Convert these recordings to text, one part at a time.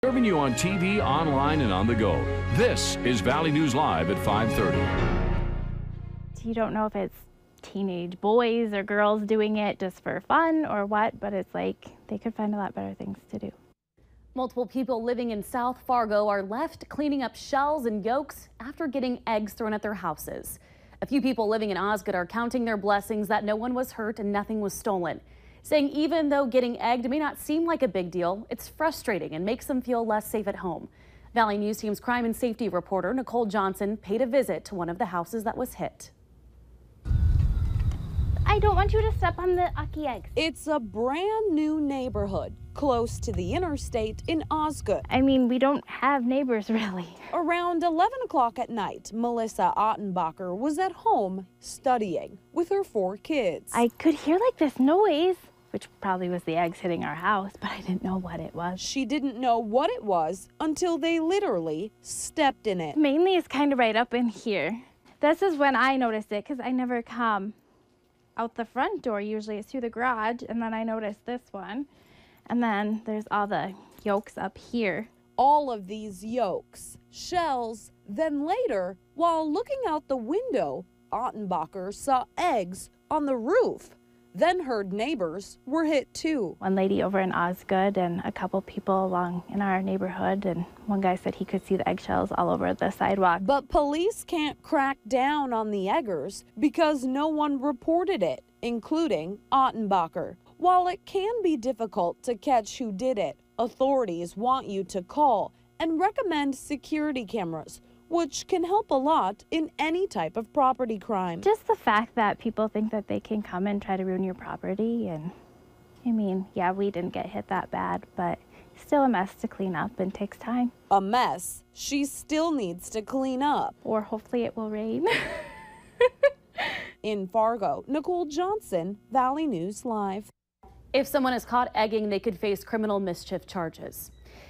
Serving you on TV, online, and on the go. This is Valley News Live at 5:30. You don't know if it's teenage boys or girls doing it just for fun or what, but it's like they could find a lot better things to do. Multiple people living in South Fargo are left cleaning up shells and yolks after getting eggs thrown at their houses. A few people living in Osgood are counting their blessings that no one was hurt and nothing was stolen, saying even though getting egged may not seem like a big deal, it's frustrating and makes them feel less safe at home. Valley News Team's crime and safety reporter Nicole Johnson paid a visit to one of the houses that was hit. I don't want you to step on the Aki eggs. It's a brand new neighborhood close to the interstate in Osgood. I mean, we don't have neighbors really. Around 11 o'clock at night, Melissa Ottenbacher was at home studying with her 4 kids. I could hear like this noise, which probably was the eggs hitting our house, but I didn't know what it was. She didn't know what it was until they literally stepped in it. Mainly it's kind of right up in here. This is when I noticed it because I never come out the front door. Usually it's through the garage, and then I noticed this one. And then there's all the yolks up here. All of these yolks, shells, then later, while looking out the window, Ottenbacher saw eggs on the roof. Then heard neighbors were hit too. One lady over in Osgood and a couple people along in our neighborhood, and one guy said he could see the eggshells all over the sidewalk. But police can't crack down on the eggers because no one reported it, including Ottenbacher. While it can be difficult to catch who did it, authorities want you to call and recommend security cameras, which can help a lot in any type of property crime. Just the fact that people think that they can come and try to ruin your property, and I mean, yeah, we didn't get hit that bad, but still a mess to clean up and takes time. A mess she still needs to clean up. Or hopefully it will rain. In Fargo, Nicole Johnson, Valley News Live. If someone is caught egging, they could face criminal mischief charges.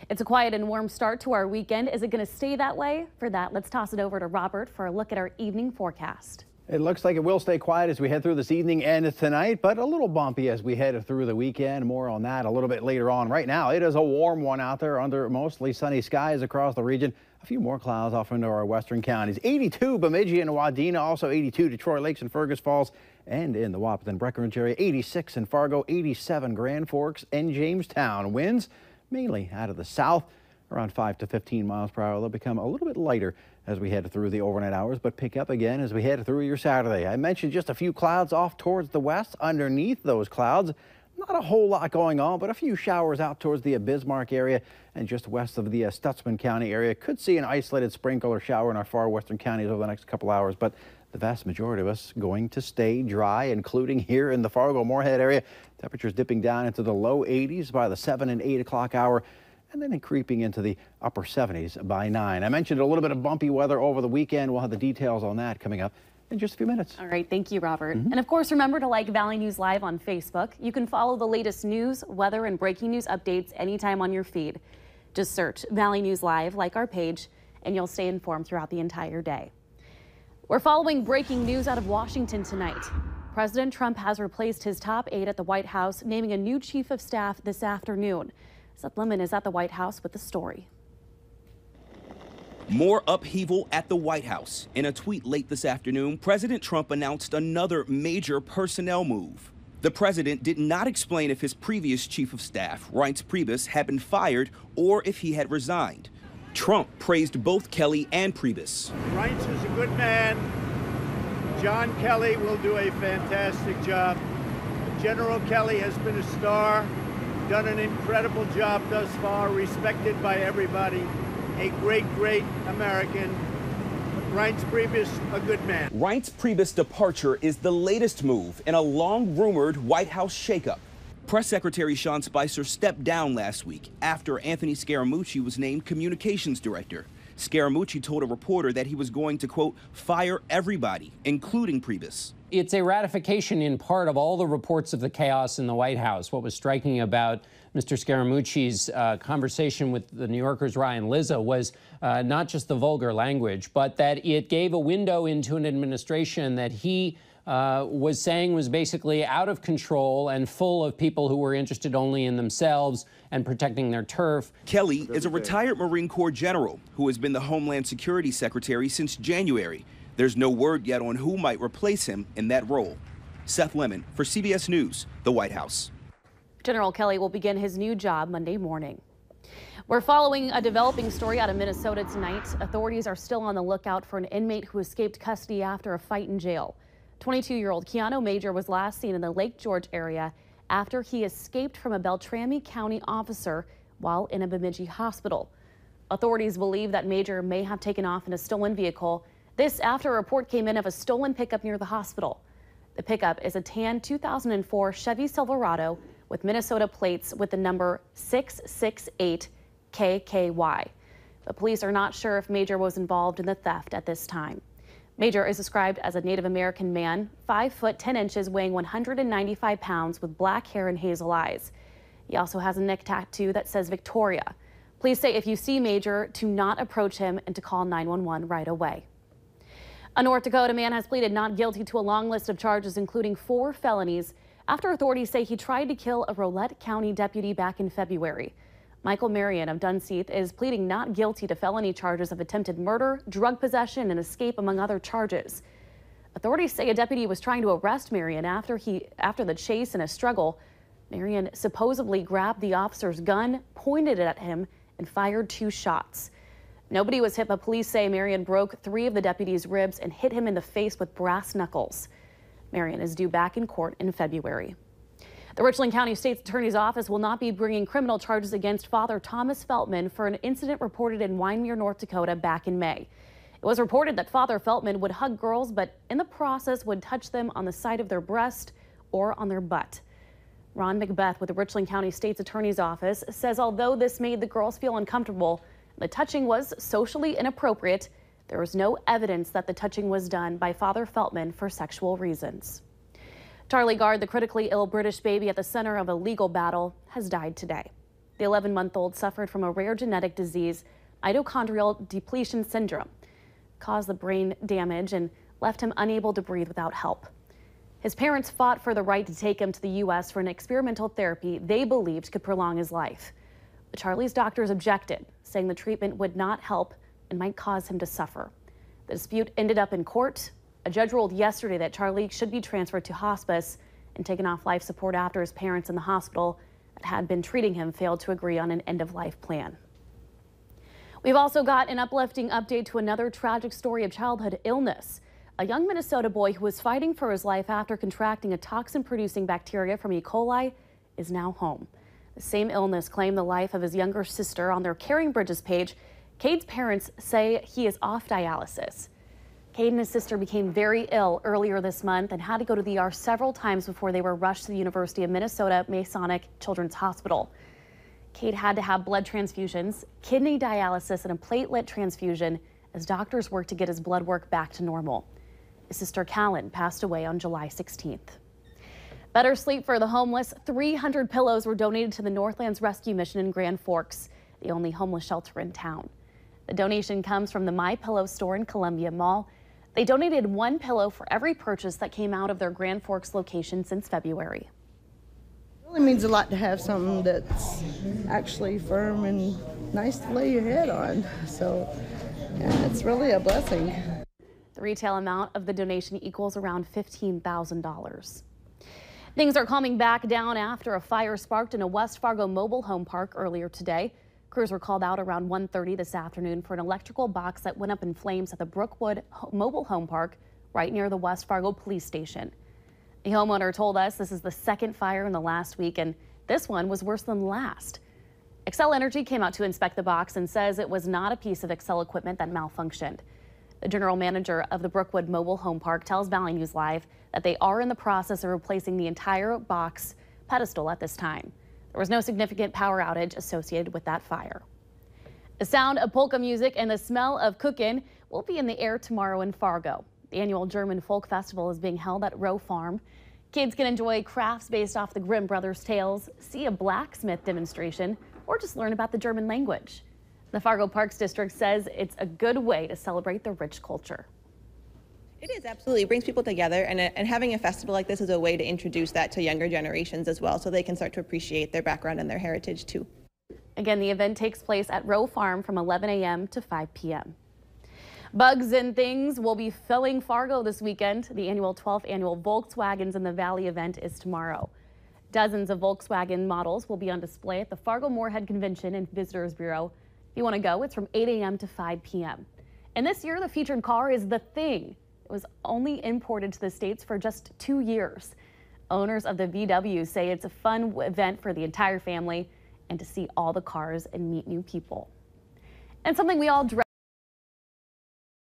It's a quiet and warm start to our weekend. Is it going to stay that way? For that, let's toss it over to Robert for a look at our evening forecast. It looks like it will stay quiet as we head through this evening and tonight, but a little bumpy as we head through the weekend. More on that a little bit later on. Right now, it is a warm one out there under mostly sunny skies across the region. A few more clouds off into our western counties. 82 Bemidji and Wadena, also 82 Detroit Lakes and Fergus Falls, and in the Wahpeton Breckenridge area, 86 in Fargo, 87 Grand Forks and Jamestown. Winds mainly out of the south, around 5 to 15 miles per hour. They'll become a little bit lighter as we head through the overnight hours, but pick up again as we head through your Saturday. I mentioned just a few clouds off towards the west. Underneath those clouds, not a whole lot going on, but a few showers out towards the Bismarck area and just west of the Stutzman County area. Could see an isolated sprinkle or shower in our far western counties over the next couple hours, but the vast majority of us going to stay dry, including here in the Fargo-Moorhead area. Temperatures dipping down into the low 80s by the 7 and 8 o'clock hour, and then creeping into the upper 70s by 9. I mentioned a little bit of bumpy weather over the weekend. We'll have the details on that coming up in just a few minutes. All right, thank you, Robert. And of course, remember to like Valley News Live on Facebook. You can follow the latest news, weather, and breaking news updates anytime on your feed. Just search Valley News Live, like our page, and you'll stay informed throughout the entire day. We're following breaking news out of Washington tonight. President Trump has replaced his top aide at the White House, naming a new chief of staff this afternoon. Seth Lemon is at the White House with the story. More upheaval at the White House. In a tweet late this afternoon, President Trump announced another major personnel move. The president did not explain if his previous chief of staff, Reince Priebus, had been fired or if he had resigned. Trump praised both Kelly and Priebus. Reince is a good man. John Kelly will do a fantastic job. General Kelly has been a star, done an incredible job thus far, respected by everybody. A great, great American. Reince Priebus, a good man. Reince Priebus' departure is the latest move in a long-rumored White House shakeup. Press Secretary Sean Spicer stepped down last week after Anthony Scaramucci was named communications director. Scaramucci told a reporter that he was going to, quote, fire everybody, including Priebus. It's a ratification in part of all the reports of the chaos in the White House. What was striking about Mr. Scaramucci's conversation with the New Yorker's Ryan Lizzo was not just the vulgar language, but that it gave a window into an administration that he was saying was basically out of control and full of people who were interested only in themselves and protecting their turf. Kelly is a retired Marine Corps general who has been the Homeland Security Secretary since January. There's no word yet on who might replace him in that role. Seth Lemon for CBS News, the White House. General Kelly will begin his new job Monday morning. We're following a developing story out of Minnesota tonight. Authorities are still on the lookout for an inmate who escaped custody after a fight in jail. 22-year-old Keanu Major was last seen in the Lake George area after he escaped from a Beltrami County officer while in a Bemidji hospital. Authorities believe that Major may have taken off in a stolen vehicle. This after a report came in of a stolen pickup near the hospital. The pickup is a tan 2004 Chevy Silverado with Minnesota plates with the number 668 KKY. But police are not sure if Major was involved in the theft at this time. Major is described as a Native American man, 5 foot 10 inches, weighing 195 pounds, with black hair and hazel eyes. He also has a neck tattoo that says Victoria. Police say if you see Major, to not approach him and to call 911 right away. A North Dakota man has pleaded not guilty to a long list of charges, including 4 felonies, after authorities say he tried to kill a Rolette County deputy back in February. Michael Marion of Dunseith is pleading not guilty to felony charges of attempted murder, drug possession, and escape, among other charges. Authorities say a deputy was trying to arrest Marion after the chase and a struggle. Marion supposedly grabbed the officer's gun, pointed it at him, and fired 2 shots. Nobody was hit, but police say Marion broke 3 of the deputy's ribs and hit him in the face with brass knuckles. Marion is due back in court in February. The Richland County State's Attorney's Office will not be bringing criminal charges against Father Thomas Feltman for an incident reported in Wyndmere, North Dakota back in May. It was reported that Father Feltman would hug girls, but in the process would touch them on the side of their breast or on their butt. Ron McBeth with the Richland County State's Attorney's Office says although this made the girls feel uncomfortable, the touching was socially inappropriate. There was no evidence that the touching was done by Father Feltman for sexual reasons. Charlie Gard, the critically ill British baby at the center of a legal battle, has died today. The 11-month-old suffered from a rare genetic disease, mitochondrial depletion syndrome, caused the brain damage and left him unable to breathe without help. His parents fought for the right to take him to the U.S. for an experimental therapy they believed could prolong his life. But Charlie's doctors objected, saying the treatment would not help and might cause him to suffer. The dispute ended up in court. A judge ruled yesterday that Charlie should be transferred to hospice and taken off life support after his parents in the hospital that had been treating him failed to agree on an end-of-life plan. We've also got an uplifting update to another tragic story of childhood illness. A young Minnesota boy who was fighting for his life after contracting a toxin-producing bacteria from E. coli is now home. The same illness claimed the life of his younger sister. On their Caring Bridges page, Cade's parents say he is off dialysis. Cade and his sister became very ill earlier this month and had to go to the ER several times before they were rushed to the University of Minnesota Masonic Children's Hospital. Cade had to have blood transfusions, kidney dialysis, and a platelet transfusion as doctors worked to get his blood work back to normal. His sister Callan passed away on July 16th. Better sleep for the homeless. 300 pillows were donated to the Northlands Rescue Mission in Grand Forks, the only homeless shelter in town. The donation comes from the My Pillow store in Columbia Mall. They donated 1 pillow for every purchase that came out of their Grand Forks location since February. It really means a lot to have something that's actually firm and nice to lay your head on. So yeah, it's really a blessing. The retail amount of the donation equals around $15,000. Things are calming back down after a fire sparked in a West Fargo mobile home park earlier today. Crews were called out around 1:30 this afternoon for an electrical box that went up in flames at the Brookwood Mobile Home Park right near the West Fargo police station. The homeowner told us this is the 2nd fire in the last week, and this one was worse than last. Xcel Energy came out to inspect the box and says it was not a piece of Xcel equipment that malfunctioned. The general manager of the Brookwood Mobile Home Park tells Valley News Live that they are in the process of replacing the entire box pedestal at this time. There was no significant power outage associated with that fire. The sound of polka music and the smell of cooking will be in the air tomorrow in Fargo. The annual German Folk Festival is being held at Rowe Farm. Kids can enjoy crafts based off the Grimm Brothers tales, see a blacksmith demonstration, or just learn about the German language. The Fargo Parks District says it's a good way to celebrate the rich culture. It is, absolutely. It brings people together, and having a festival like this is a way to introduce that to younger generations as well, so they can start to appreciate their background and their heritage too. Again, the event takes place at Rowe Farm from 11 a.m. to 5 p.m. Bugs and Things will be filling Fargo this weekend. The 12th annual Volkswagens in the Valley event is tomorrow. Dozens of Volkswagen models will be on display at the Fargo-Moorhead Convention and Visitors Bureau. If you want to go, it's from 8 a.m. to 5 p.m. And this year, the featured car is the Thing. It was only imported to the States for just 2 years. Owners of the VW say it's a fun event for the entire family and to see all the cars and meet new people. And something we all dread